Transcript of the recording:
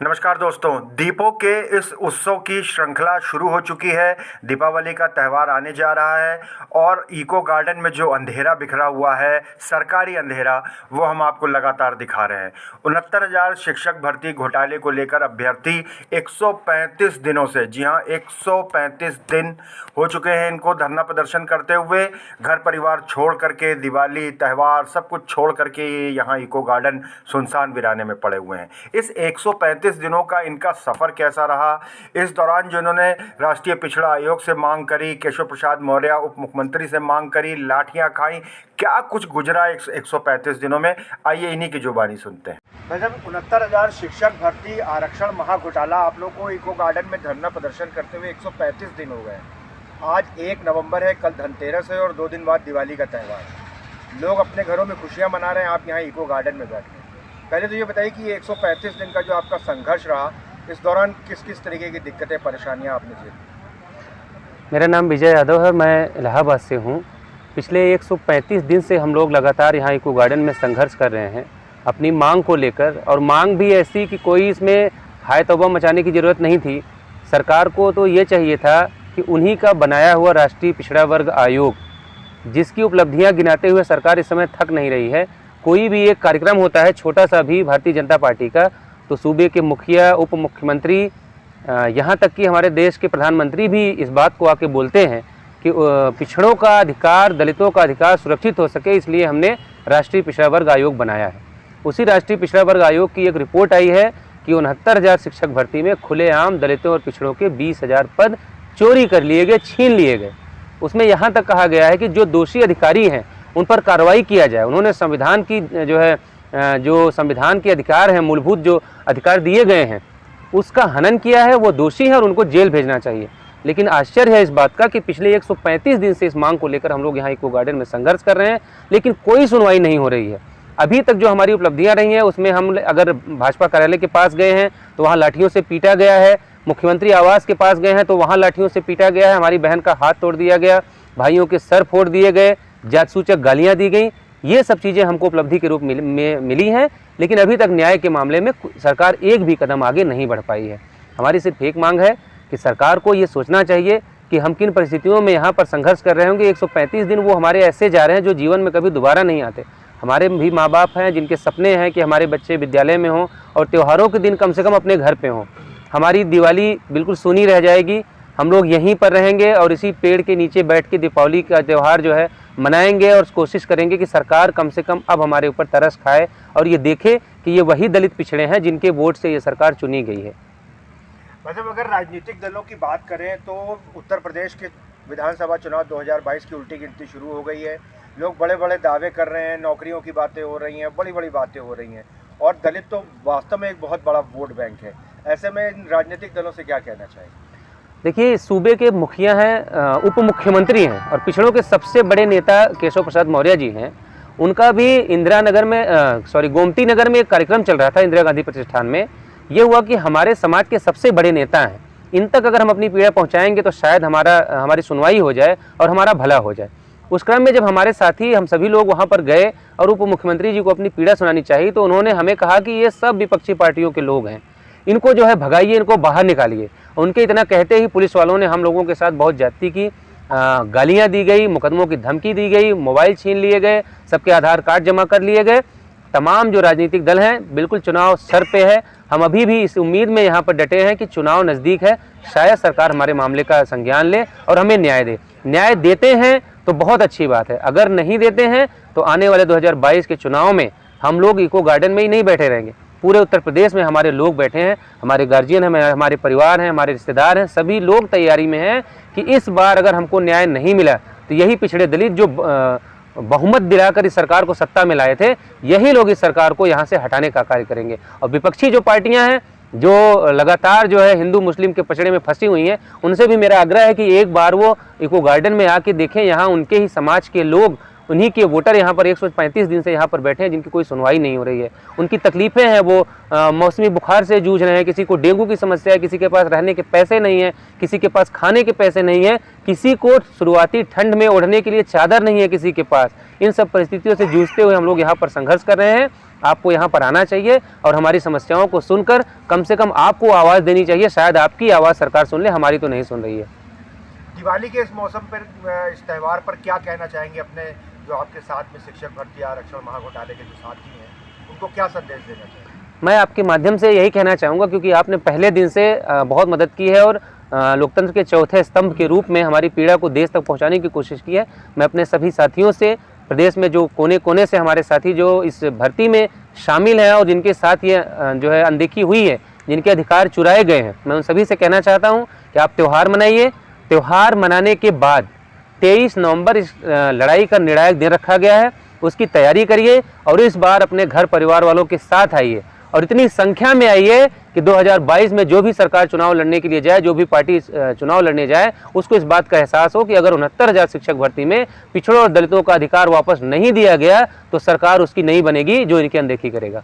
नमस्कार दोस्तों, दीपों के इस उत्सव की श्रृंखला शुरू हो चुकी है। दीपावली का त्यौहार आने जा रहा है और इको गार्डन में जो अंधेरा बिखरा हुआ है, सरकारी अंधेरा, वो हम आपको लगातार दिखा रहे हैं। 69,000 शिक्षक भर्ती घोटाले को लेकर अभ्यर्थी 135 दिनों से, जी हाँ, 135 दिन हो चुके हैं इनको धरना प्रदर्शन करते हुए, घर परिवार छोड़ करके, दिवाली त्यौहार सब कुछ छोड़ करके ये यहाँ इको गार्डन सुनसान वीराने में पड़े हुए हैं। इस 135 दिनों का इनका सफ़र कैसा रहा, इस दौरान जो इन्होंने राष्ट्रीय पिछड़ा आयोग से मांग करी, केशव प्रसाद मौर्य उप मुख्यमंत्री से मांग करी, लाठियां खाई, क्या कुछ गुजरा 135 दिनों में, आइए इन्हीं की जुबानी सुनते हैं। मैडम, 69,000 शिक्षक भर्ती आरक्षण महाघोटाला, आप लोग को इको गार्डन में धरना प्रदर्शन करते हुए 135 दिन हो गए। आज 1 नवंबर है, कल धनतेरस है और 2 दिन बाद दिवाली का त्यौहार है। लोग अपने घरों में खुशियां मना रहे हैं, आप यहाँ इको गार्डन में बैठे हैं। पहले तो ये बताइए कि ये 135 दिन का जो आपका संघर्ष रहा, इस दौरान किस किस तरीके की दिक्कतें परेशानियां आपने झेली? मेरा नाम विजय यादव है, मैं इलाहाबाद से हूँ। पिछले 135 दिन से हम लोग लगातार यहाँ इको गार्डन में संघर्ष कर रहे हैं अपनी मांग को लेकर, और मांग भी ऐसी कि कोई इसमें हाय तौबा मचाने की ज़रूरत नहीं थी। सरकार को तो ये चाहिए था कि उन्हीं का बनाया हुआ राष्ट्रीय पिछड़ा वर्ग आयोग, जिसकी उपलब्धियाँ गिनाते हुए सरकार इस समय थक नहीं रही है। कोई भी एक कार्यक्रम होता है छोटा सा भी भारतीय जनता पार्टी का, तो सूबे के मुखिया, उप मुख्यमंत्री, यहाँ तक कि हमारे देश के प्रधानमंत्री भी इस बात को आके बोलते हैं कि पिछड़ों का अधिकार, दलितों का अधिकार सुरक्षित हो सके, इसलिए हमने राष्ट्रीय पिछड़ा वर्ग आयोग बनाया है। उसी राष्ट्रीय पिछड़ा वर्ग आयोग की एक रिपोर्ट आई है कि 69,000 शिक्षक भर्ती में खुलेआम दलितों और पिछड़ों के 20,000 पद चोरी कर लिए गए, छीन लिए गए। उसमें यहाँ तक कहा गया है कि जो दोषी अधिकारी हैं उन पर कार्रवाई किया जाए। उन्होंने संविधान की जो संविधान के अधिकार हैं, मूलभूत जो अधिकार दिए गए हैं, उसका हनन किया है, वो दोषी है और उनको जेल भेजना चाहिए। लेकिन आश्चर्य है इस बात का कि पिछले 135 दिन से इस मांग को लेकर हम लोग यहाँ इको गार्डन में संघर्ष कर रहे हैं, लेकिन कोई सुनवाई नहीं हो रही है। अभी तक जो हमारी उपलब्धियाँ रही हैं उसमें हम अगर भाजपा कार्यालय के पास गए हैं तो वहाँ लाठियों से पीटा गया है, मुख्यमंत्री आवास के पास गए हैं तो वहाँ लाठियों से पीटा गया है, हमारी बहन का हाथ तोड़ दिया गया, भाइयों के सर फोड़ दिए गए, जात सूचक गालियाँ दी गई। ये सब चीज़ें हमको उपलब्धि के रूप में मिली हैं, लेकिन अभी तक न्याय के मामले में सरकार एक भी कदम आगे नहीं बढ़ पाई है। हमारी सिर्फ एक मांग है कि सरकार को ये सोचना चाहिए कि हम किन परिस्थितियों में यहाँ पर संघर्ष कर रहे होंगे। 135 दिन वो हमारे ऐसे जा रहे हैं जो जीवन में कभी दोबारा नहीं आते। हमारे भी माँ बाप हैं जिनके सपने हैं कि हमारे बच्चे विद्यालय में हों और त्योहारों के दिन कम से कम अपने घर पे हों। हमारी दिवाली बिल्कुल सूनी रह जाएगी, हम लोग यहीं पर रहेंगे और इसी पेड़ के नीचे बैठ के दीपावली का त्यौहार जो है मनाएंगे और कोशिश करेंगे कि सरकार कम से कम अब हमारे ऊपर तरस खाए और ये देखे कि ये वही दलित पिछड़े हैं जिनके वोट से ये सरकार चुनी गई है। मतलब अगर राजनीतिक दलों की बात करें तो उत्तर प्रदेश के विधानसभा चुनाव 2022 की उल्टी गिनती शुरू हो गई है। लोग बड़े बड़े दावे कर रहे हैं, नौकरियों की बातें हो रही हैं, बड़ी बड़ी बातें हो रही हैं, और दलित तो वास्तव में एक बहुत बड़ा वोट बैंक है। ऐसे में इन राजनीतिक दलों से क्या कहना चाहिए? देखिए, सूबे के मुखिया हैं, उप मुख्यमंत्री हैं और पिछड़ों के सबसे बड़े नेता केशव प्रसाद मौर्य जी हैं। उनका भी इंदिरा नगर में गोमती नगर में एक कार्यक्रम चल रहा था इंदिरा गांधी प्रतिष्ठान में। ये हुआ कि हमारे समाज के सबसे बड़े नेता हैं, इन तक अगर हम अपनी पीड़ा पहुंचाएंगे तो शायद हमारी सुनवाई हो जाए और हमारा भला हो जाए। उस क्रम में जब हमारे साथी हम सभी लोग वहाँ पर गए और उप मुख्यमंत्री जी को अपनी पीड़ा सुनानी चाहिए तो उन्होंने हमें कहा कि ये सब विपक्षी पार्टियों के लोग हैं, इनको जो है भगाइए, इनको बाहर निकालिए। उनके इतना कहते ही पुलिस वालों ने हम लोगों के साथ बहुत ज्यादती की, गालियां दी गई, मुकदमों की धमकी दी गई, मोबाइल छीन लिए गए, सबके आधार कार्ड जमा कर लिए गए। तमाम जो राजनीतिक दल हैं, बिल्कुल चुनाव सर पे है। हम अभी भी इस उम्मीद में यहाँ पर डटे हैं कि चुनाव नज़दीक है, शायद सरकार हमारे मामले का संज्ञान ले और हमें न्याय दे। न्याय देते हैं तो बहुत अच्छी बात है, अगर नहीं देते हैं तो आने वाले 2022 के चुनाव में हम लोग इको गार्डन में ही नहीं बैठे रहेंगे। पूरे उत्तर प्रदेश में हमारे लोग बैठे हैं, हमारे गार्जियन हैं, हमारे परिवार हैं, हमारे रिश्तेदार हैं, सभी लोग तैयारी में हैं कि इस बार अगर हमको न्याय नहीं मिला तो यही पिछड़े दलित जो बहुमत दिलाकर इस सरकार को सत्ता में लाए थे, यही लोग इस सरकार को यहाँ से हटाने का कार्य करेंगे। और विपक्षी जो पार्टियाँ हैं जो लगातार जो है हिंदू मुस्लिम के पचड़े में फंसी हुई हैं, उनसे भी मेरा आग्रह है कि एक बार वो इको गार्डन में आके देखें। यहाँ उनके ही समाज के लोग, उन्हीं के वोटर यहाँ पर 135 दिन से यहाँ पर बैठे हैं जिनकी कोई सुनवाई नहीं हो रही है। उनकी तकलीफ़ें हैं, वो मौसमी बुखार से जूझ रहे हैं, किसी को डेंगू की समस्या है, किसी के पास रहने के पैसे नहीं है, किसी के पास खाने के पैसे नहीं है, किसी को शुरुआती ठंड में ओढ़ने के लिए चादर नहीं है किसी के पास। इन सब परिस्थितियों से जूझते हुए हम लोग यहाँ पर संघर्ष कर रहे हैं आपको यहाँ पर आना चाहिए और हमारी समस्याओं को सुनकर कम से कम आपको आवाज़ देनी चाहिए। शायद आपकी आवाज़ सरकार सुन ले, हमारी तो नहीं सुन रही है। दिवाली के इस मौसम पर, इस त्यौहार पर क्या कहना चाहेंगे अपने जो आपके साथ में शिक्षक भर्ती आरक्षण महाघोटाले के जो साथी हैं, उनको क्या संदेश देना चाहिए? मैं आपके माध्यम से यही कहना चाहूँगा, क्योंकि आपने पहले दिन से बहुत मदद की है और लोकतंत्र के चौथे स्तंभ के रूप में हमारी पीड़ा को देश तक पहुँचाने की कोशिश की है। मैं अपने सभी साथियों से, प्रदेश में जो कोने कोने से हमारे साथी जो इस भर्ती में शामिल हैं और जिनके साथ ये जो है अनदेखी हुई है, जिनके अधिकार चुराए गए हैं, मैं उन सभी से कहना चाहता हूँ कि आप त्यौहार मनाइए। त्यौहार मनाने के बाद 23 नवंबर इस लड़ाई का निर्णायक दिन रखा गया है, उसकी तैयारी करिए और इस बार अपने घर परिवार वालों के साथ आइए और इतनी संख्या में आइए कि 2022 में जो भी सरकार चुनाव लड़ने के लिए जाए, जो भी पार्टी चुनाव लड़ने जाए, उसको इस बात का एहसास हो कि अगर 69,000 शिक्षक भर्ती में पिछड़ों और दलितों का अधिकार वापस नहीं दिया गया तो सरकार उसकी नहीं बनेगी जो इनकी अनदेखी करेगा।